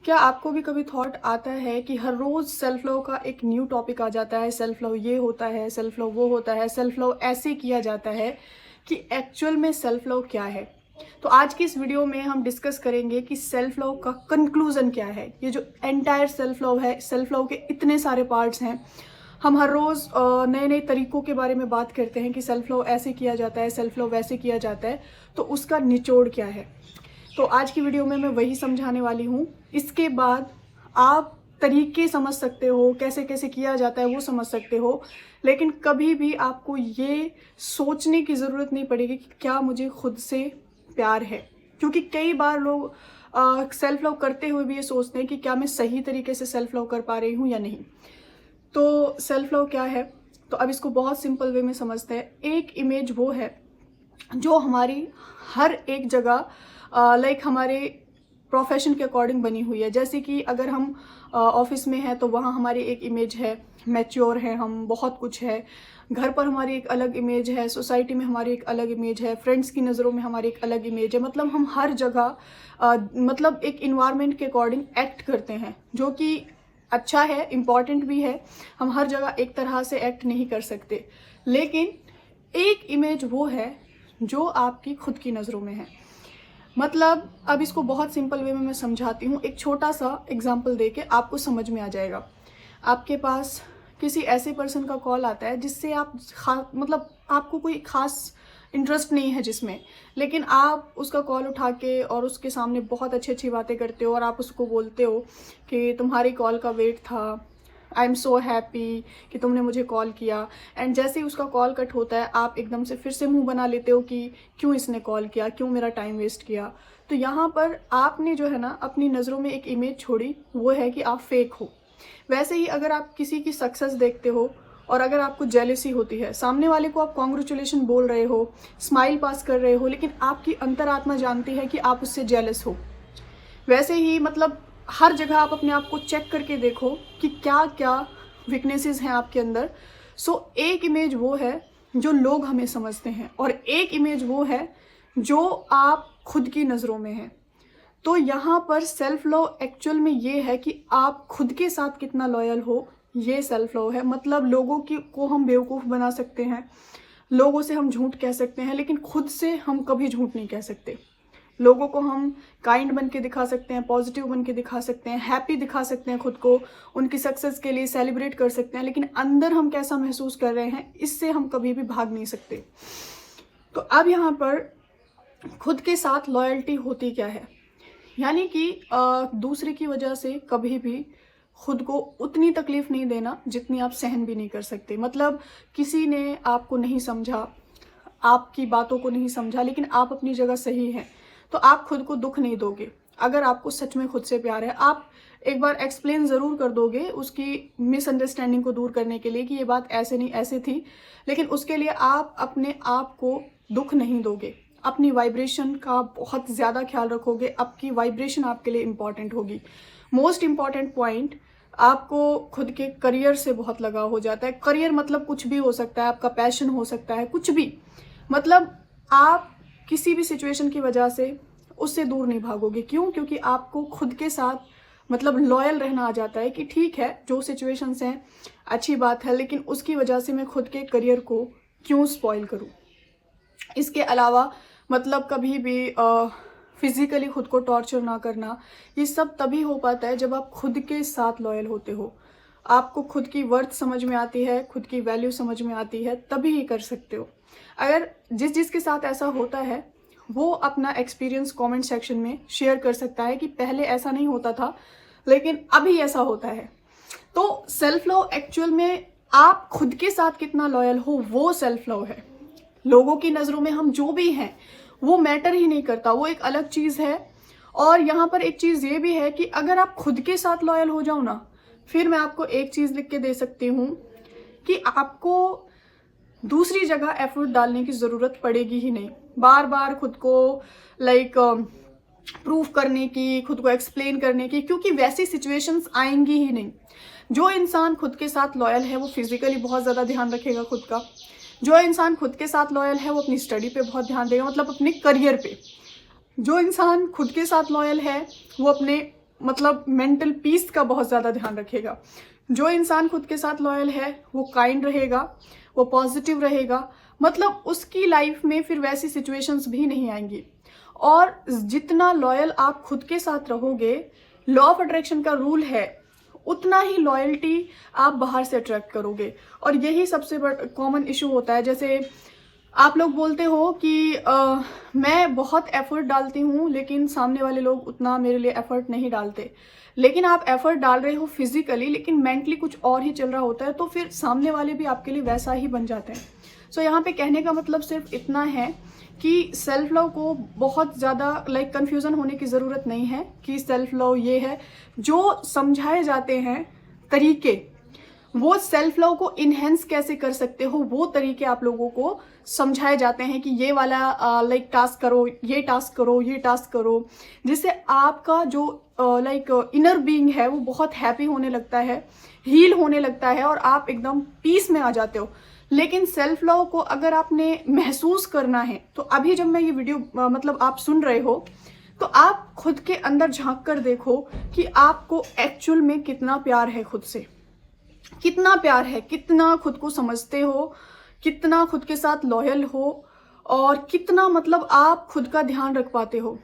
क्या आपको भी कभी थॉट आता है कि हर रोज़ सेल्फ लव का एक न्यू टॉपिक आ जाता है, सेल्फ लव ये होता है, सेल्फ लव वो होता है, सेल्फ लव ऐसे किया जाता है कि एक्चुअल में सेल्फ लव क्या है? तो आज की इस वीडियो में हम डिस्कस करेंगे कि सेल्फ लव का कंक्लूजन क्या है। ये जो एंटायर सेल्फ लव है, सेल्फ लव के इतने सारे पार्ट्स हैं। हम हर रोज़ नए नए तरीकों के बारे में बात करते हैं कि सेल्फ लव ऐसे किया जाता है, सेल्फ लव वैसे किया जाता है, तो उसका निचोड़ क्या है। तो आज की वीडियो में मैं वही समझाने वाली हूँ। इसके बाद आप तरीके समझ सकते हो, कैसे कैसे किया जाता है वो समझ सकते हो, लेकिन कभी भी आपको ये सोचने की ज़रूरत नहीं पड़ेगी कि क्या मुझे खुद से प्यार है। क्योंकि कई बार लोग सेल्फ लव करते हुए भी ये सोचते हैं कि क्या मैं सही तरीके से सेल्फ लव कर पा रही हूँ या नहीं। तो सेल्फ लव क्या है? तो अब इसको बहुत सिंपल वे में समझते हैं। एक इमेज वो है जो हमारी हर एक जगह लाइक हमारे प्रोफेशन के अकॉर्डिंग बनी हुई है। जैसे कि अगर हम ऑफिस में हैं तो वहाँ हमारी एक इमेज है, मैच्योर है हम, बहुत कुछ है। घर पर हमारी एक अलग इमेज है, सोसाइटी में हमारी एक अलग इमेज है, फ्रेंड्स की नज़रों में हमारी एक अलग इमेज है। मतलब हम हर जगह मतलब एक इन्वायरमेंट के अकॉर्डिंग एक्ट करते हैं, जो कि अच्छा है, इम्पॉर्टेंट भी है। हम हर जगह एक तरह से एक्ट नहीं कर सकते, लेकिन एक इमेज वो है जो आपकी खुद की नज़रों में है। मतलब अब इसको बहुत सिंपल वे में मैं समझाती हूँ। एक छोटा सा एग्जांपल देके आपको समझ में आ जाएगा। आपके पास किसी ऐसे पर्सन का कॉल आता है जिससे आप मतलब आपको कोई खास इंटरेस्ट नहीं है जिसमें, लेकिन आप उसका कॉल उठा के और उसके सामने बहुत अच्छी अच्छी बातें करते हो और आप उसको बोलते हो कि तुम्हारी कॉल का वेट था, आई एम सो हैप्पी कि तुमने मुझे कॉल किया। एंड जैसे ही उसका कॉल कट होता है आप एकदम से फिर से मुंह बना लेते हो कि क्यों इसने कॉल किया, क्यों मेरा टाइम वेस्ट किया। तो यहाँ पर आपने जो है ना अपनी नज़रों में एक इमेज छोड़ी, वो है कि आप फेक हो। वैसे ही अगर आप किसी की सक्सेस देखते हो और अगर आपको जेलसी होती है, सामने वाले को आप कॉन्ग्रेचुलेशन बोल रहे हो, स्माइल पास कर रहे हो, लेकिन आपकी अंतरात्मा जानती है कि आप उससे जेलस हो। वैसे ही मतलब हर जगह आप अपने आप को चेक करके देखो कि क्या क्या वीकनेसेस हैं आपके अंदर। सो एक इमेज वो है जो लोग हमें समझते हैं और एक इमेज वो है जो आप खुद की नज़रों में है। तो यहाँ पर सेल्फ लव एक्चुअल में ये है कि आप खुद के साथ कितना लॉयल हो, ये सेल्फ लव है। मतलब लोगों की को हम बेवकूफ़ बना सकते हैं, लोगों से हम झूठ कह सकते हैं, लेकिन खुद से हम कभी झूठ नहीं कह सकते। लोगों को हम काइंड बन के दिखा सकते हैं, पॉजिटिव बन के दिखा सकते हैं, हैप्पी दिखा सकते हैं, खुद को उनकी सक्सेस के लिए सेलिब्रेट कर सकते हैं, लेकिन अंदर हम कैसा महसूस कर रहे हैं इससे हम कभी भी भाग नहीं सकते। तो अब यहाँ पर खुद के साथ लॉयल्टी होती क्या है, यानी कि दूसरे की वजह से कभी भी खुद को उतनी तकलीफ नहीं देना जितनी आप सहन भी नहीं कर सकते। मतलब किसी ने आपको नहीं समझा, आपकी बातों को नहीं समझा, लेकिन आप अपनी जगह सही हैं, तो आप खुद को दुख नहीं दोगे। अगर आपको सच में खुद से प्यार है, आप एक बार एक्सप्लेन ज़रूर कर दोगे उसकी मिसअंडरस्टैंडिंग को दूर करने के लिए कि ये बात ऐसे नहीं ऐसे थी, लेकिन उसके लिए आप अपने आप को दुख नहीं दोगे। अपनी वाइब्रेशन का बहुत ज़्यादा ख्याल रखोगे। आपकी वाइब्रेशन आपके लिए इम्पॉर्टेंट होगी। मोस्ट इम्पॉर्टेंट पॉइंट, आपको खुद के करियर से बहुत लगाव हो जाता है। करियर मतलब कुछ भी हो सकता है, आपका पैशन हो सकता है, कुछ भी। मतलब आप किसी भी सिचुएशन की वजह से उससे दूर नहीं भागोगे। क्यों? क्योंकि आपको खुद के साथ मतलब लॉयल रहना आ जाता है कि ठीक है, जो सिचुएशंस हैं अच्छी बात है, लेकिन उसकी वजह से मैं खुद के करियर को क्यों स्पॉइल करूं। इसके अलावा मतलब कभी भी फिजिकली खुद को टॉर्चर ना करना, ये सब तभी हो पाता है जब आप खुद के साथ लॉयल होते हो। आपको खुद की वर्थ समझ में आती है, खुद की वैल्यू समझ में आती है, तभी ये कर सकते हो। अगर जिसके साथ ऐसा होता है वो अपना एक्सपीरियंस कमेंट सेक्शन में शेयर कर सकता है कि पहले ऐसा नहीं होता था लेकिन अभी ऐसा होता है। तो सेल्फ लव एक्चुअल में आप खुद के साथ कितना लॉयल हो, वो सेल्फ लव है। लोगों की नज़रों में हम जो भी हैं वो मैटर ही नहीं करता, वो एक अलग चीज़ है। और यहाँ पर एक चीज़ ये भी है कि अगर आप खुद के साथ लॉयल हो जाओ ना, फिर मैं आपको एक चीज़ लिख के दे सकती हूँ कि आपको दूसरी जगह एफर्ट डालने की ज़रूरत पड़ेगी ही नहीं। बार बार खुद को लाइक प्रूफ करने की, खुद को एक्सप्लेन करने की, क्योंकि वैसी सिचुएशंस आएंगी ही नहीं। जो इंसान खुद के साथ लॉयल है वो फिजिकली बहुत ज़्यादा ध्यान रखेगा खुद का। जो इंसान खुद के साथ लॉयल है वो अपनी स्टडी पे बहुत ध्यान देगा, मतलब अपने करियर पे। जो इंसान खुद के साथ लॉयल है वो अपने मतलब मेंटल पीस का बहुत ज़्यादा ध्यान रखेगा। जो इंसान खुद के साथ लॉयल है वो काइंड रहेगा, वो पॉजिटिव रहेगा, मतलब उसकी लाइफ में फिर वैसी सिचुएशंस भी नहीं आएंगी। और जितना लॉयल आप खुद के साथ रहोगे, लॉ ऑफ अट्रैक्शन का रूल है, उतना ही लॉयल्टी आप बाहर से अट्रैक्ट करोगे। और यही सबसे बड़ा कॉमन इशू होता है। जैसे आप लोग बोलते हो कि मैं बहुत एफर्ट डालती हूँ लेकिन सामने वाले लोग उतना मेरे लिए एफर्ट नहीं डालते। लेकिन आप एफर्ट डाल रहे हो फिजिकली, लेकिन मेंटली कुछ और ही चल रहा होता है, तो फिर सामने वाले भी आपके लिए वैसा ही बन जाते हैं। सो यहाँ पे कहने का मतलब सिर्फ इतना है कि सेल्फ लव को बहुत ज़्यादा कन्फ्यूज़न होने की ज़रूरत नहीं है कि सेल्फ लव ये है। जो समझाए जाते हैं तरीके, वो सेल्फ लव को इन्हेंस कैसे कर सकते हो, वो तरीके आप लोगों को समझाए जाते हैं कि ये वाला टास्क करो, ये टास्क करो, ये टास्क करो, जिससे आपका जो इनर बीइंग है वो बहुत हैप्पी होने लगता है, हील होने लगता है और आप एकदम पीस में आ जाते हो। लेकिन सेल्फ लव को अगर आपने महसूस करना है तो अभी जब मैं ये वीडियो मतलब आप सुन रहे हो तो आप खुद के अंदर झांक कर देखो कि आपको एक्चुअल में कितना प्यार है खुद से, कितना प्यार है, कितना खुद को समझते हो, कितना खुद के साथ लॉयल हो और कितना मतलब आप खुद का ध्यान रख पाते हो।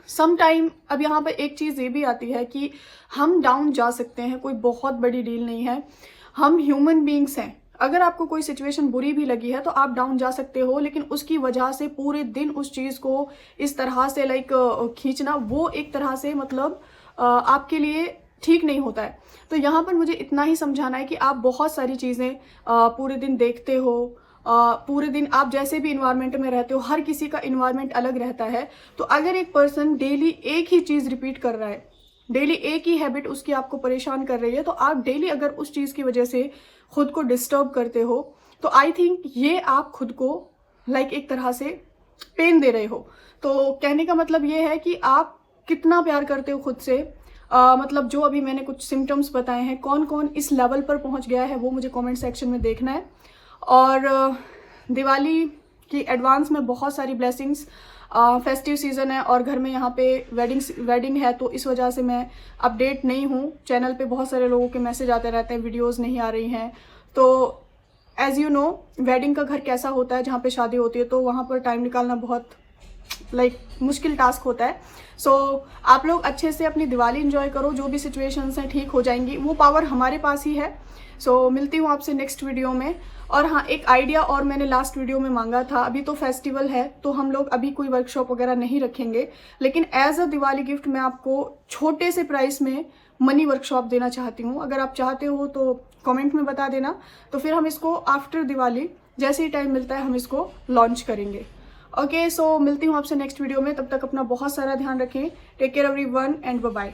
सम टाइम अब यहाँ पर एक चीज़ ये भी आती है कि हम डाउन जा सकते हैं, कोई बहुत बड़ी डील नहीं है, हम ह्यूमन बीइंग्स हैं। अगर आपको कोई सिचुएशन बुरी भी लगी है तो आप डाउन जा सकते हो, लेकिन उसकी वजह से पूरे दिन उस चीज़ को इस तरह से खींचना, वो एक तरह से मतलब आपके लिए ठीक नहीं होता है। तो यहाँ पर मुझे इतना ही समझाना है कि आप बहुत सारी चीज़ें पूरे दिन देखते हो, पूरे दिन आप जैसे भी इन्वायरमेंट में रहते हो, हर किसी का इन्वायरमेंट अलग रहता है। तो अगर एक पर्सन डेली एक ही चीज़ रिपीट कर रहा है, डेली एक ही हैबिट उसकी आपको परेशान कर रही है, तो आप डेली अगर उस चीज़ की वजह से खुद को डिस्टर्ब करते हो तो आई थिंक ये आप खुद को एक तरह से पेन दे रहे हो। तो कहने का मतलब ये है कि आप कितना प्यार करते हो खुद से। मतलब जो अभी मैंने कुछ सिम्टम्स बताए हैं, कौन कौन इस लेवल पर पहुंच गया है वो मुझे कमेंट सेक्शन में देखना है। और दिवाली की एडवांस में बहुत सारी ब्लेसिंग्स। फेस्टिव सीज़न है और घर में यहाँ पे वेडिंग है, तो इस वजह से मैं अपडेट नहीं हूँ। चैनल पे बहुत सारे लोगों के मैसेज आते रहते हैं, वीडियोस नहीं आ रही हैं। तो एज़ यू नो वेडिंग का घर कैसा होता है, जहाँ पे शादी होती है, तो वहाँ पर टाइम निकालना बहुत मुश्किल टास्क होता है। सो आप लोग अच्छे से अपनी दिवाली एंजॉय करो, जो भी सिचुएशंस हैं ठीक हो जाएंगी, वो पावर हमारे पास ही है। सो मिलती हूँ आपसे नेक्स्ट वीडियो में। और हाँ, एक आइडिया और मैंने लास्ट वीडियो में मांगा था। अभी तो फेस्टिवल है तो हम लोग अभी कोई वर्कशॉप वगैरह नहीं रखेंगे, लेकिन एज अ दिवाली गिफ्ट मैं आपको छोटे से प्राइस में मनी वर्कशॉप देना चाहती हूँ। अगर आप चाहते हो तो कमेंट में बता देना, तो फिर हम इसको आफ्टर दिवाली जैसे ही टाइम मिलता है हम इसको लॉन्च करेंगे। ओके, सो मिलती हूँ आपसे नेक्स्ट वीडियो में। तब तक अपना बहुत सारा ध्यान रखें। Take care everyone and bye bye.